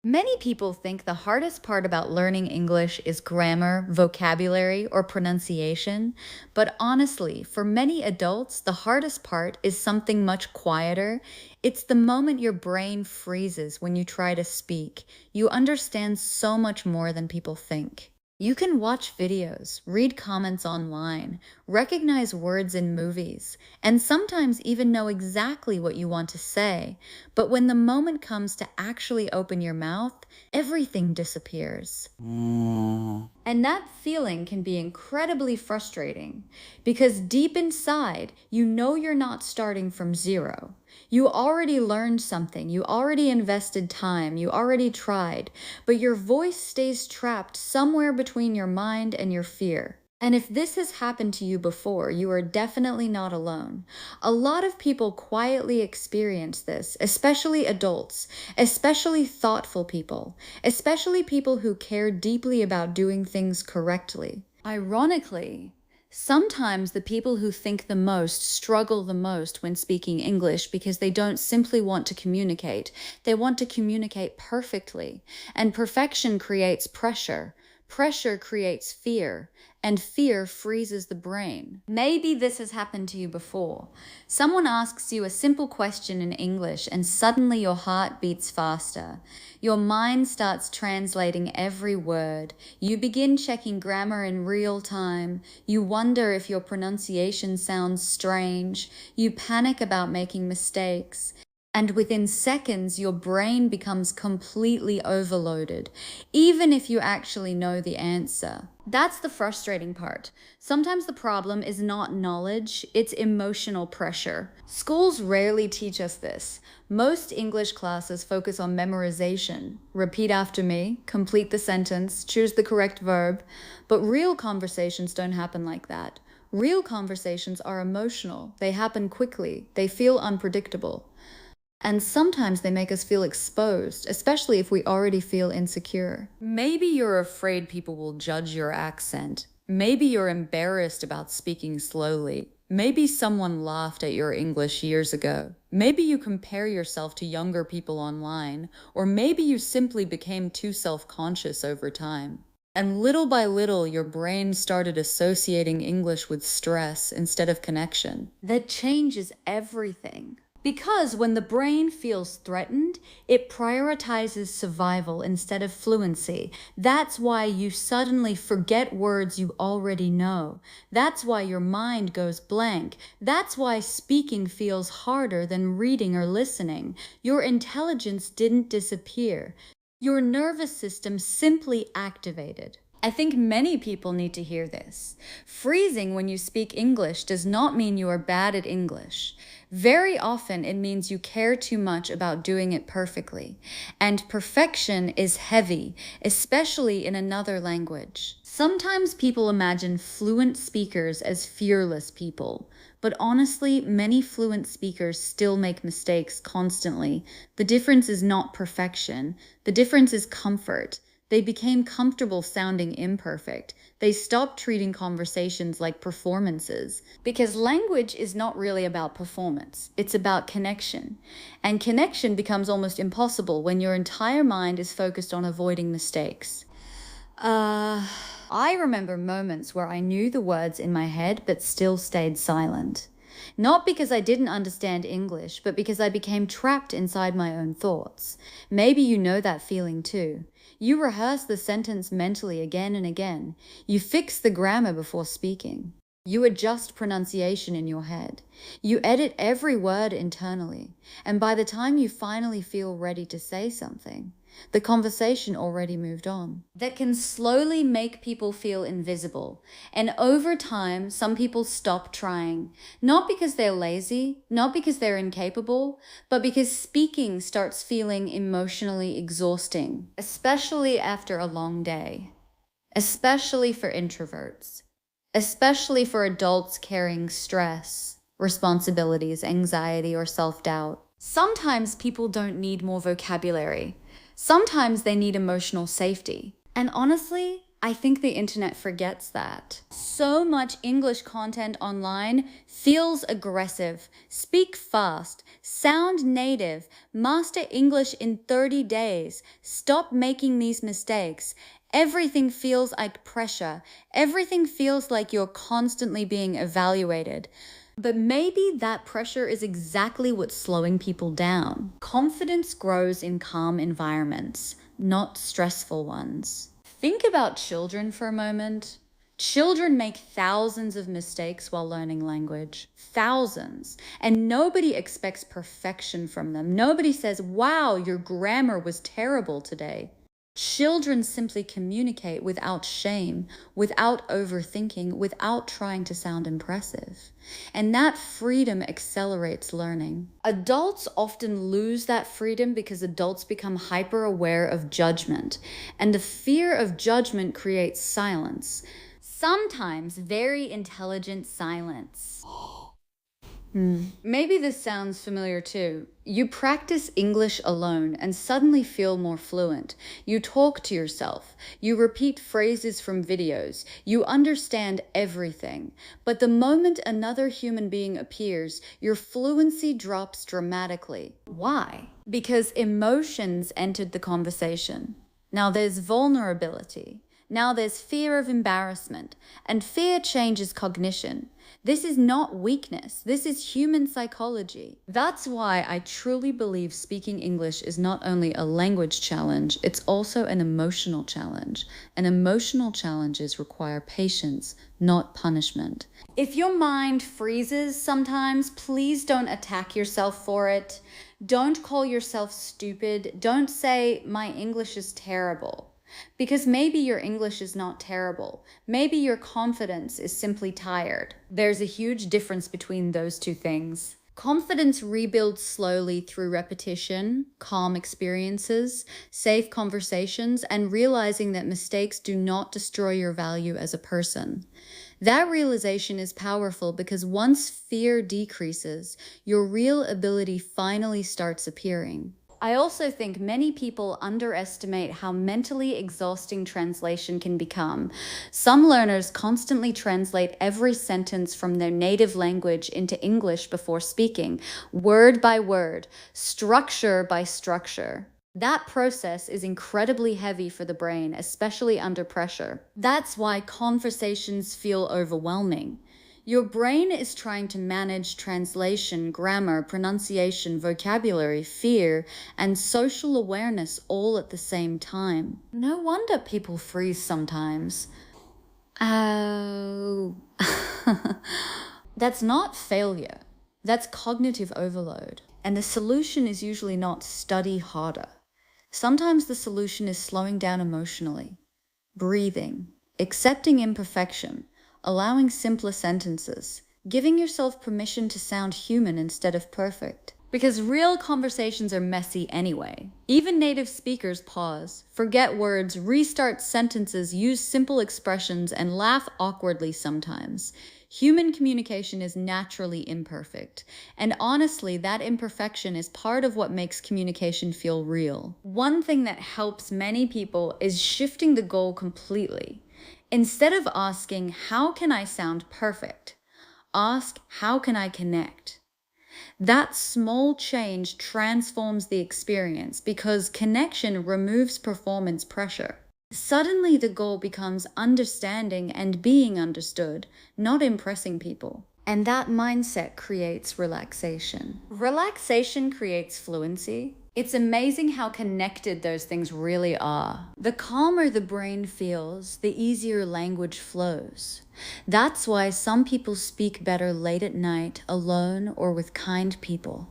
Many people think the hardest part about learning English is grammar, vocabulary, or pronunciation, but honestly, for many adults, the hardest part is something much quieter. It's the moment your brain freezes when you try to speak. You understand so much more than people think. You can watch videos, read comments online, recognize words in movies, and sometimes even know exactly what you want to say. But when the moment comes to actually open your mouth, everything disappears. Mm. And that feeling can be incredibly frustrating because deep inside, you know you're not starting from zero. You already learned something, you already invested time, you already tried, but your voice stays trapped somewhere between your mind and your fear. And if this has happened to you before, you are definitely not alone. A lot of people quietly experience this, especially adults, especially thoughtful people, especially people who care deeply about doing things correctly. Ironically, sometimes the people who think the most struggle the most when speaking English because they don't simply want to communicate, they want to communicate perfectly. And perfection creates pressure. Pressure creates fear, and fear freezes the brain. Maybe this has happened to you before. Someone asks you a simple question in English, and suddenly your heart beats faster. Your mind starts translating every word. You begin checking grammar in real time. You wonder if your pronunciation sounds strange. You panic about making mistakes. And within seconds, your brain becomes completely overloaded, even if you actually know the answer. That's the frustrating part. Sometimes the problem is not knowledge, it's emotional pressure. Schools rarely teach us this. Most English classes focus on memorization. Repeat after me, complete the sentence, choose the correct verb. But real conversations don't happen like that. Real conversations are emotional, they happen quickly, they feel unpredictable. And sometimes they make us feel exposed, especially if we already feel insecure. Maybe you're afraid people will judge your accent. Maybe you're embarrassed about speaking slowly. Maybe someone laughed at your English years ago. Maybe you compare yourself to younger people online, or maybe you simply became too self-conscious over time. And little by little, your brain started associating English with stress instead of connection. That changes everything. Because when the brain feels threatened, it prioritizes survival instead of fluency. That's why you suddenly forget words you already know. That's why your mind goes blank. That's why speaking feels harder than reading or listening. Your intelligence didn't disappear. Your nervous system simply activated. I think many people need to hear this. Freezing when you speak English does not mean you are bad at English. Very often, it means you care too much about doing it perfectly. And perfection is heavy, especially in another language. Sometimes people imagine fluent speakers as fearless people, but honestly, many fluent speakers still make mistakes constantly. The difference is not perfection, the difference is comfort. They became comfortable sounding imperfect. They stopped treating conversations like performances. Because language is not really about performance, it's about connection. And connection becomes almost impossible when your entire mind is focused on avoiding mistakes. Uh, I remember moments where I knew the words in my head but still stayed silent. Not because I didn't understand English, but because I became trapped inside my own thoughts. Maybe you know that feeling too. You rehearse the sentence mentally again and again. You fix the grammar before speaking. You adjust pronunciation in your head. You edit every word internally. And by the time you finally feel ready to say something, the conversation already moved on. That can slowly make people feel invisible. And over time, some people stop trying. Not because they're lazy, not because they're incapable, but because speaking starts feeling emotionally exhausting, especially after a long day, especially for introverts, especially for adults carrying stress, responsibilities, anxiety, or self doubt. Sometimes people don't need more vocabulary. Sometimes they need emotional safety. And honestly, I think the internet forgets that. So much English content online feels aggressive. Speak fast, sound native, master English in 30 days. Stop making these mistakes. Everything feels like pressure. Everything feels like you're constantly being evaluated. But maybe that pressure is exactly what's slowing people down. Confidence grows in calm environments, not stressful ones. Think about children for a moment. Children make thousands of mistakes while learning language. Thousands. And nobody expects perfection from them. Nobody says, wow, your grammar was terrible today. Children simply communicate without shame, without overthinking, without trying to sound impressive. And that freedom accelerates learning. Adults often lose that freedom because adults become hyper aware of judgment, and the fear of judgment creates silence. Sometimes very intelligent silence. Maybe this sounds familiar too. You practice English alone and suddenly feel more fluent. You talk to yourself. You repeat phrases from videos. You understand everything. But the moment another human being appears, your fluency drops dramatically. Why? Because emotions entered the conversation. Now there's vulnerability. Now there's fear of embarrassment, and fear changes cognition. This is not weakness. This is human psychology. That's why I truly believe speaking English is not only a language challenge, it's also an emotional challenge. And emotional challenges require patience, not punishment. If your mind freezes sometimes, please don't attack yourself for it. Don't call yourself stupid. Don't say, my English is terrible. Because maybe your English is not terrible. Maybe your confidence is simply tired. There's a huge difference between those two things. Confidence rebuilds slowly through repetition, calm experiences, safe conversations, and realizing that mistakes do not destroy your value as a person. That realization is powerful because once fear decreases, your real ability finally starts appearing. I also think many people underestimate how mentally exhausting translation can become. Some learners constantly translate every sentence from their native language into English before speaking, word by word, structure by structure. That process is incredibly heavy for the brain, especially under pressure. That's why conversations feel overwhelming. Your brain is trying to manage translation, grammar, pronunciation, vocabulary, fear, and social awareness all at the same time. No wonder people freeze sometimes. Oh. That's not failure. That's cognitive overload. And the solution is usually not study harder. Sometimes the solution is slowing down emotionally, breathing, accepting imperfection, allowing simpler sentences, giving yourself permission to sound human instead of perfect. Because real conversations are messy anyway. Even native speakers pause, forget words, restart sentences, use simple expressions, and laugh awkwardly sometimes. Human communication is naturally imperfect, and honestly, that imperfection is part of what makes communication feel real. One thing that helps many people is shifting the goal completely. Instead of asking, how can I sound perfect? Ask, how can I connect? That small change transforms the experience because connection removes performance pressure. Suddenly, the goal becomes understanding and being understood, not impressing people. And that mindset creates relaxation. Relaxation creates fluency. It's amazing how connected those things really are. The calmer the brain feels, the easier language flows. That's why some people speak better late at night, alone, or with kind people.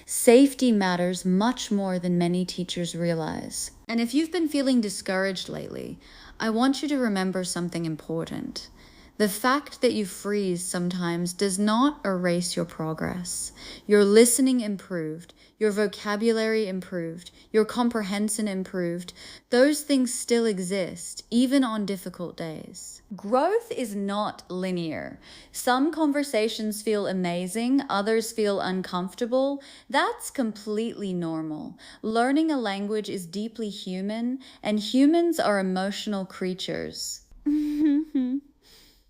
Safety matters much more than many teachers realize. And if you've been feeling discouraged lately, I want you to remember something important. The fact that you freeze sometimes does not erase your progress. Your listening improved, your vocabulary improved, your comprehension improved. Those things still exist, even on difficult days. Growth is not linear. Some conversations feel amazing, others feel uncomfortable. That's completely normal. Learning a language is deeply human, and humans are emotional creatures.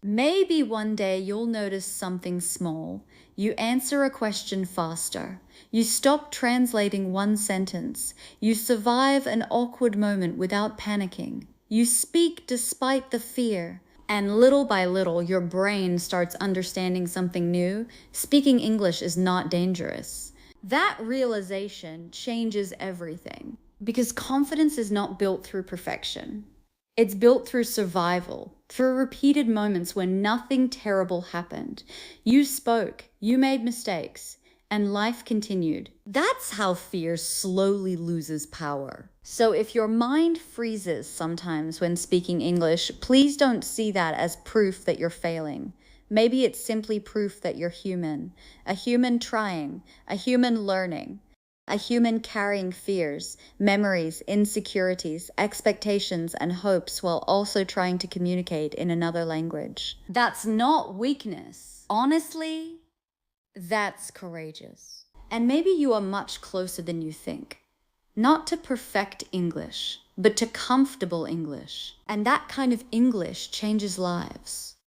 Maybe one day you'll notice something small. You answer a question faster. You stop translating one sentence. You survive an awkward moment without panicking. You speak despite the fear. And little by little, your brain starts understanding something new. Speaking English is not dangerous. That realization changes everything because confidence is not built through perfection. It's built through survival, through repeated moments when nothing terrible happened. You spoke, you made mistakes, and life continued. That's how fear slowly loses power. So if your mind freezes sometimes when speaking English, please don't see that as proof that you're failing. Maybe it's simply proof that you're human, a human trying, a human learning, a human carrying fears, memories, insecurities, expectations, and hopes while also trying to communicate in another language. That's not weakness. Honestly, that's courageous. And maybe you are much closer than you think. Not to perfect English, but to comfortable English. And that kind of English changes lives.